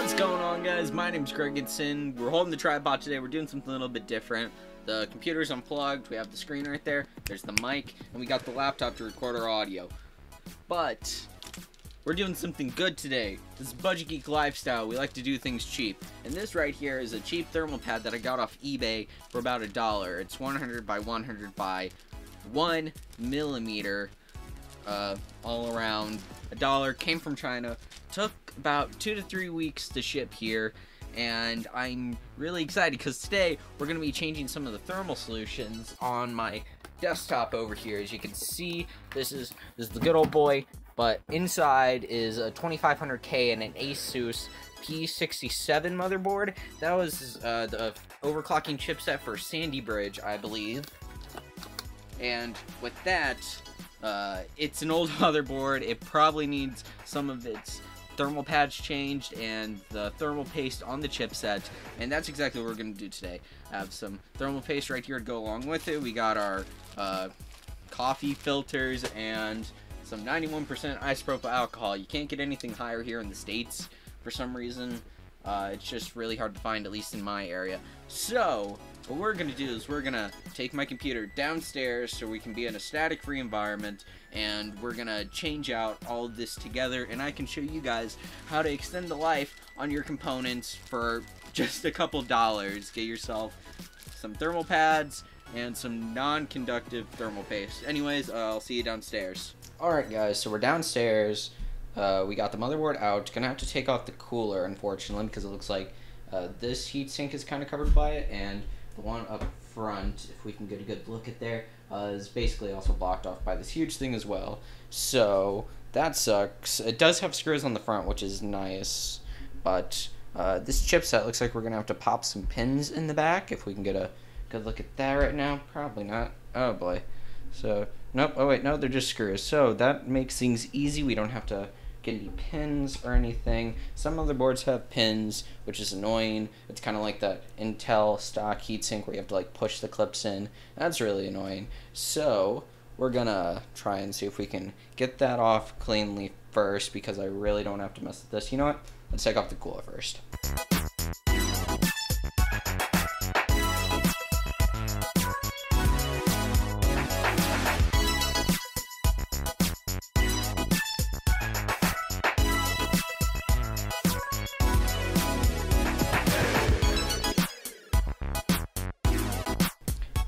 What's going on, guys? My name's gregandcin. We're holding the tripod today. We're doing something a little bit different. The computer's unplugged. We have the screen right there. There's the mic, and we got the laptop to record our audio. But we're doing something good today. This is Budget Geek Lifestyle. We like to do things cheap. And this right here is a cheap thermal pad that I got off eBay for about $1. It's 100 by 100 by 1 millimeter. All around $1. Came from China. Took about 2 to 3 weeks to ship here, and I'm really excited because today we're going to be changing some of the thermal solutions on my desktop over here. As you can see, this is the good old boy, but inside is a 2500K and an Asus P67 motherboard. That was the overclocking chipset for Sandy Bridge, I believe. And with that, it's an old motherboard. It probably needs some of its thermal pads changed and the thermal paste on the chipset, and that's exactly what we're going to do today. I have some thermal paste right here to go along with it. We got our coffee filters and some 91% isopropyl alcohol. You can't get anything higher here in the States for some reason. It's just really hard to find, at least in my area. So what we're going to do is we're going to take my computer downstairs so we can be in a static-free environment, and we're going to change out all of this together, and I can show you guys how to extend the life on your components for just a couple dollars. Get yourself some thermal pads and some non-conductive thermal paste. Anyways, I'll see you downstairs. Alright guys, so we're downstairs. We got the motherboard out. Gonna have to take off the cooler, unfortunately, because it looks like this heatsink is kind of covered by it, and the one up front, if we can get a good look at there, is basically also blocked off by this huge thing as well. So that sucks. It does have screws on the front, which is nice, but this chipset looks like we're gonna have to pop some pins in the back. If we can get a good look at that right now. Probably not. Oh boy. So nope. Oh wait, no, they're just screws. So that makes things easy. We don't have to get any pins or anything. Some motherboards have pins, which is annoying. It's kind of like that Intel stock heatsink where you have to like push the clips in. That's really annoying. So we're gonna try and see if we can get that off cleanly first, because I really don't have to mess with this. You know what? Let's take off the cooler first.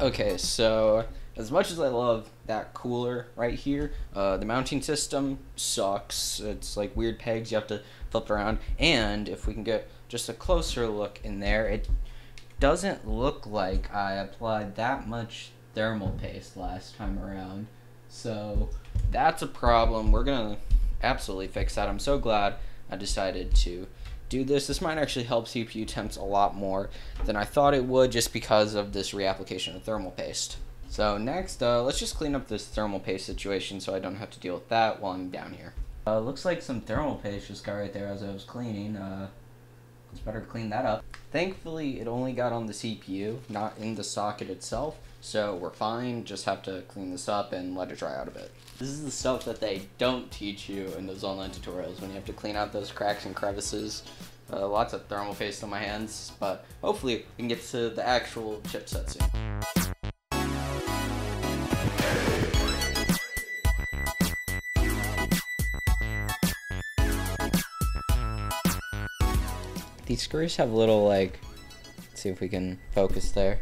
Okay, so as much as I love that cooler right here, the mounting system sucks. It's like weird pegs you have to flip around, and if we can get just a closer look in there, it doesn't look like I applied that much thermal paste last time around. So that's a problem. We're gonna absolutely fix that. I'm so glad I decided to do this. This might actually help CPU temps a lot more than I thought it would, just because of this reapplication of thermal paste. So next, let's just clean up this thermal paste situation so I don't have to deal with that while I'm down here. Looks like some thermal paste just got right there as I was cleaning. It's better to clean that up. Thankfully, it only got on the CPU, not in the socket itself, so we're fine. Just have to clean this up and let it dry out a bit. This is the stuff that they don't teach you in those online tutorials, when you have to clean out those cracks and crevices. Lots of thermal paste on my hands, but hopefully we can get to the actual chipset soon. These screws have little, like, let's see if we can focus there.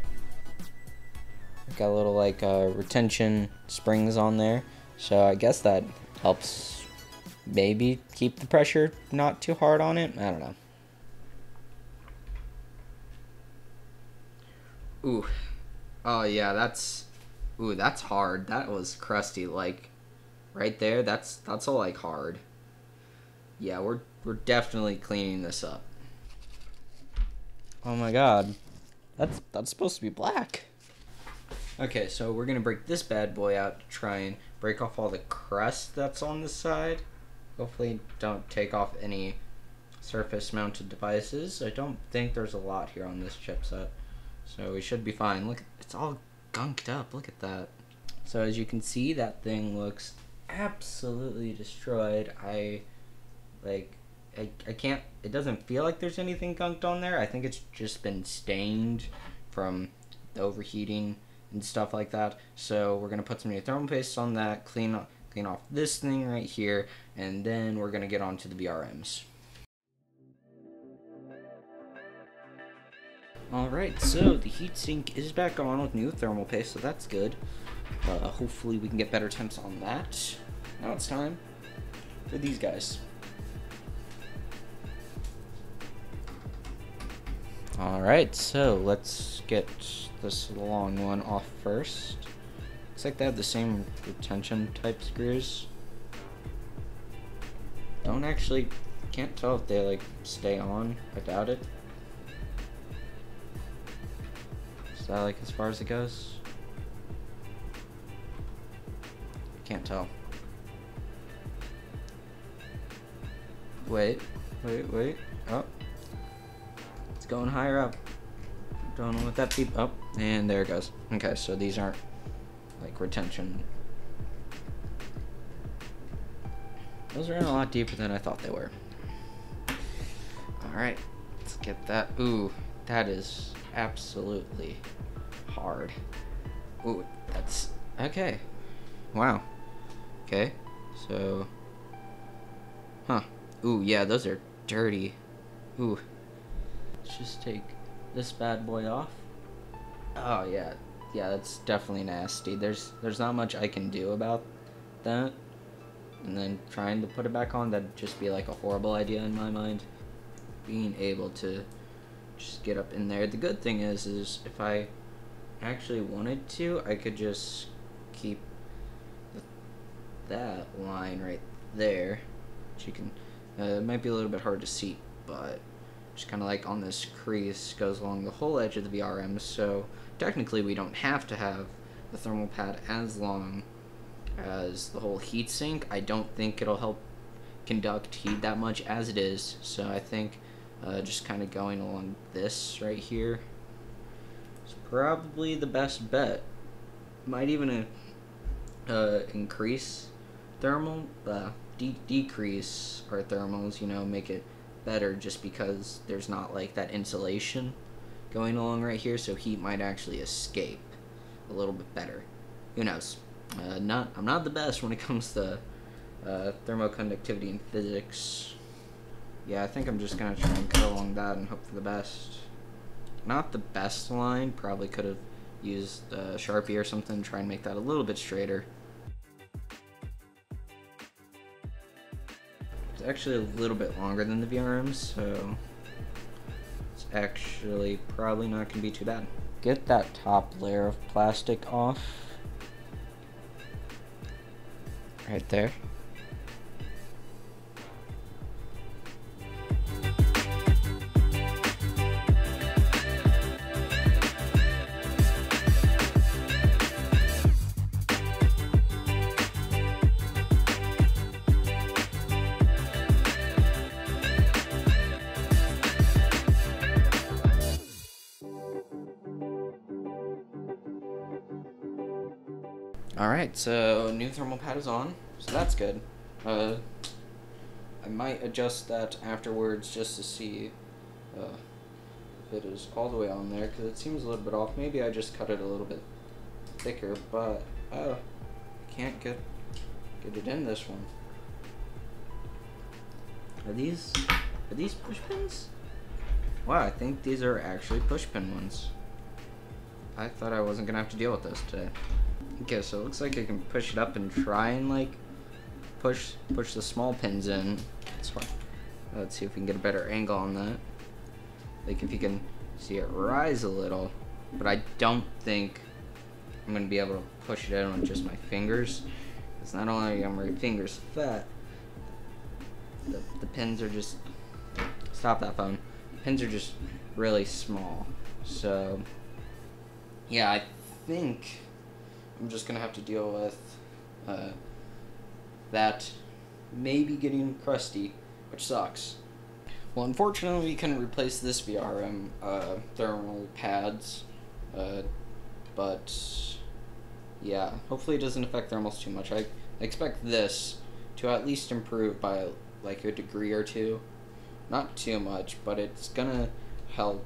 Got a little, like, retention springs on there. So I guess that helps maybe keep the pressure not too hard on it. I don't know. Ooh. Oh yeah, that's hard. That was crusty, like right there. That's all like hard. Yeah, we're definitely cleaning this up. Oh my god. That's supposed to be black. Okay, so we're gonna break this bad boy out to try and break off all the crust that's on the side. Hopefully don't take off any surface mounted devices. I don't think there's a lot here on this chipset, so we should be fine. Look, it's all gunked up. Look at that. So as you can see, that thing looks absolutely destroyed. I like I can't, it doesn't feel like there's anything gunked on there. I think it's just been stained from the overheating and stuff like that. So we're going to put some new thermal paste on that, clean off this thing right here, and then we're going to get on to the VRMs. Alright, so the heatsink is back on with new thermal paste, so that's good. Hopefully we can get better temps on that. Now it's time for these guys. Alright, so let's get this long one off first. Looks like they have the same retention type screws. Can't tell if they like stay on. I doubt it. Is that like as far as it goes? Can't tell. Wait. Oh. It's going higher up. Don't know what that beep. Oh, and there it goes. Okay, so these aren't like retention. Those are in a lot deeper than I thought they were. Alright, let's get that. Ooh, that is absolutely hard. Ooh, that's okay. Wow. Okay, so ooh, yeah, those are dirty. Ooh. Let's just take this bad boy off. Oh yeah, that's definitely nasty. There's not much I can do about that. And then trying to put it back on, that'd just be like a horrible idea in my mind. Being able to just get up in there. The good thing is if I actually wanted to, I could just keep that line right there. Which you can, it might be a little bit hard to see, but just kind of like on this crease goes along the whole edge of the VRM, so technically we don't have to have the thermal pad as long as the whole heatsink. I don't think it'll help conduct heat that much as it is, so I think just kind of going along this right here is probably the best bet. Might even increase thermal, decrease our thermals, you know, make it better just because there's not like that insulation going along right here, so heat might actually escape a little bit better. Who knows? I'm not the best when it comes to thermoconductivity and physics. Yeah, I think I'm just gonna try and cut along that and hope for the best. Not the best line, probably could have used a Sharpie or something to try and make that a little bit straighter. It's actually a little bit longer than the VRMs, so it's actually probably not gonna be too bad. Get that top layer of plastic off. Right there. Alright, so new thermal pad is on, so that's good. I might adjust that afterwards just to see if it is all the way on there, because it seems a little bit off. Maybe I just cut it a little bit thicker, but I can't get it in this one. Are these push pins? Wow, I think these are actually push pin ones. I thought I wasn't gonna have to deal with this today. Okay, so it looks like I can push it up and try and like push the small pins in. That's fine. Let's see if we can get a better angle on that. Like if you can see it rise a little, but I don't think I'm gonna be able to push it in with just my fingers. It's not only are my fingers fat, the pins are just, stop that phone. The pins are just really small. So yeah, I think I'm just gonna have to deal with that maybe getting crusty, which sucks. Well, unfortunately, we couldn't replace this VRM thermal pads, but yeah, hopefully it doesn't affect thermals too much. I expect this to at least improve by like a degree or two Not too much, but it's gonna help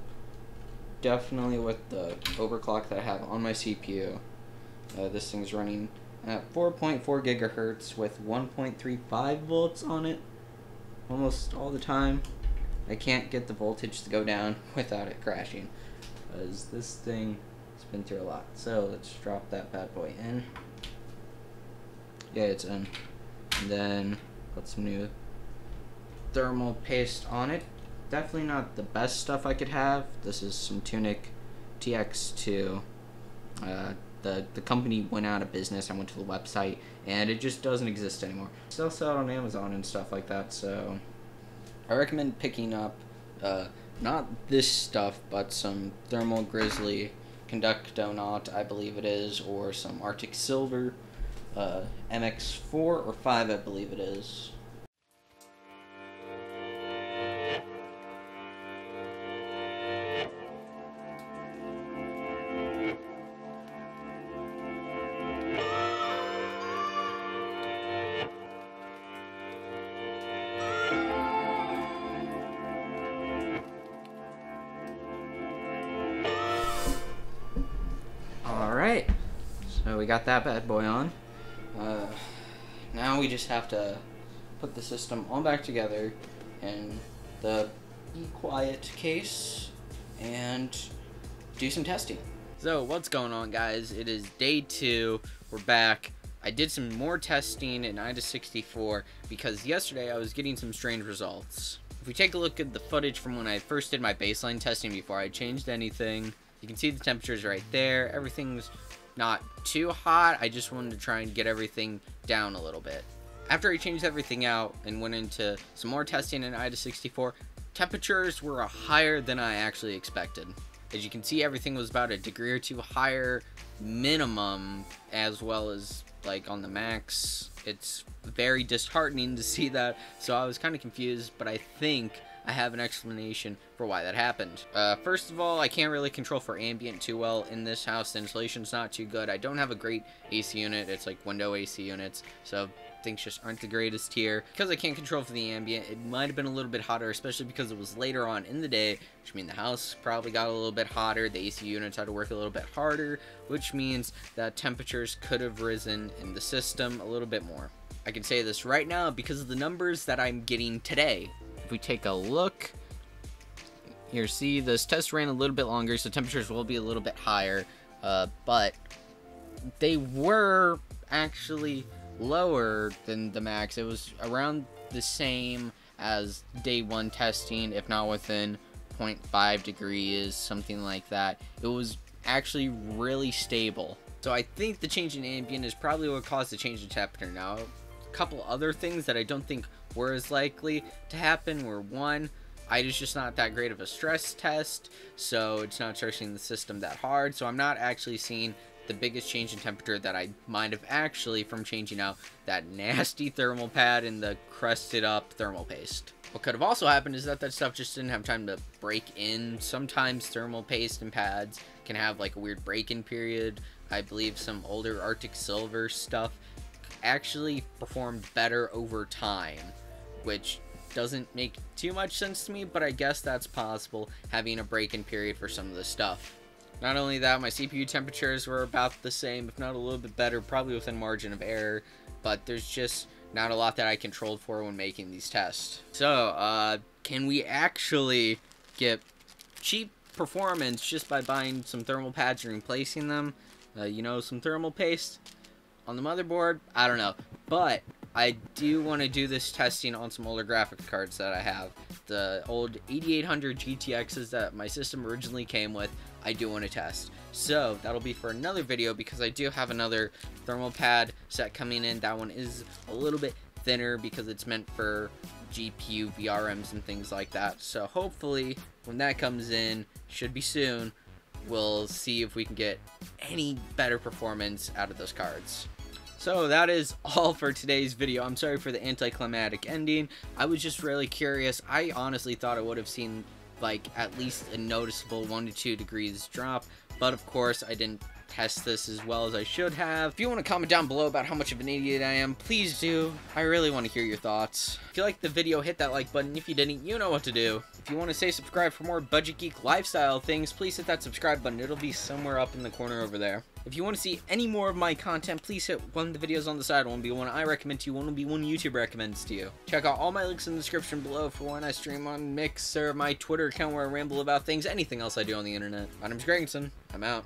definitely with the overclock that I have on my CPU. This thing's running at 4.4 gigahertz with 1.35 volts on it almost all the time. I can't get the voltage to go down without it crashing, because this thing has been through a lot. So let's drop that bad boy in. Yeah, it's in. And then put some new thermal paste on it. Definitely not the best stuff I could have. This is some Tunic TX2. The company went out of business. I went to the website and it just doesn't exist anymore. Still sell it on Amazon and stuff like that, so I recommend picking up not this stuff, but some Thermal Grizzly Conductonaut, I believe it is, or some Arctic Silver MX4 or 5, I believe it is. Alright, so we got that bad boy on. Now we just have to put the system all back together in the Be Quiet case and do some testing. So what's going on, guys? It is day 2. We're back. I did some more testing in IDA64 because yesterday I was getting some strange results. If we take a look at the footage from when I first did my baseline testing before I changed anything, you can see the temperatures right there. Everything's not too hot. I just wanted to try and get everything down a little bit. After I changed everything out and went into some more testing in IDA64, temperatures were higher than I actually expected. As you can see, everything was about a degree or 2 higher minimum, as well as like on the max. It's very disheartening to see that, so I was kind of confused, but I think I have an explanation for why that happened. First of all, I can't really control for ambient too well in this house. The insulation's not too good. I don't have a great AC unit. It's like window AC units, so things just aren't the greatest here. Because I can't control for the ambient, it might have been a little bit hotter, especially because it was later on in the day, which means the house probably got a little bit hotter. The AC units had to work a little bit harder, which means that temperatures could have risen in the system a little bit more. I can say this right now because of the numbers that I'm getting today. If we take a look, here, see, this test ran a little bit longer, so temperatures will be a little bit higher, but they were actually lower than the max. It was around the same as day 1 testing, if not within 0.5 degrees, something like that. It was actually really stable. So I think the change in ambient is probably what caused the change in temperature. Now, a couple other things that I don't think were as likely to happen were, one, IDA's just not that great of a stress test, so it's not stressing the system that hard, so I'm not actually seeing the biggest change in temperature that I might have actually from changing out that nasty thermal pad and the crusted up thermal paste. What could have also happened is that that stuff just didn't have time to break in. Sometimes thermal paste and pads can have like a weird break-in period. I believe some older Arctic Silver stuff actually performed better over time, which doesn't make too much sense to me, but I guess that's possible, having a break-in period for some of the stuff. Not only that, my CPU temperatures were about the same, if not a little bit better, probably within margin of error, but there's just not a lot that I controlled for when making these tests. So, can we actually get cheap performance just by buying some thermal pads and replacing them? You know, some thermal paste on the motherboard? I don't know, but I do want to do this testing on some older graphics cards that I have. The old 8800 GTXs that my system originally came with, I do want to test. So that'll be for another video, because I do have another thermal pad set coming in. That one is a little bit thinner because it's meant for GPU VRMs and things like that. So hopefully when that comes in, should be soon, we'll see if we can get any better performance out of those cards. So that is all for today's video. I'm sorry for the anticlimactic ending. I was just really curious. I honestly thought I would have seen like at least a noticeable 1 to 2 degrees drop, but of course I didn't test this as well as I should have. If you want to comment down below about how much of an idiot I am, please do. I really want to hear your thoughts. If you liked the video, hit that like button. If you didn't, you know what to do. If you want to say subscribe for more Budget Geek Lifestyle things, please hit that subscribe button. It'll be somewhere up in the corner over there. If you want to see any more of my content, please hit one of the videos on the side. One will be one I recommend to you, one will be one YouTube recommends to you. Check out all my links in the description below for when I stream on Mixer, my Twitter account where I ramble about things, anything else I do on the internet. My name's Gregandcin. I'm out.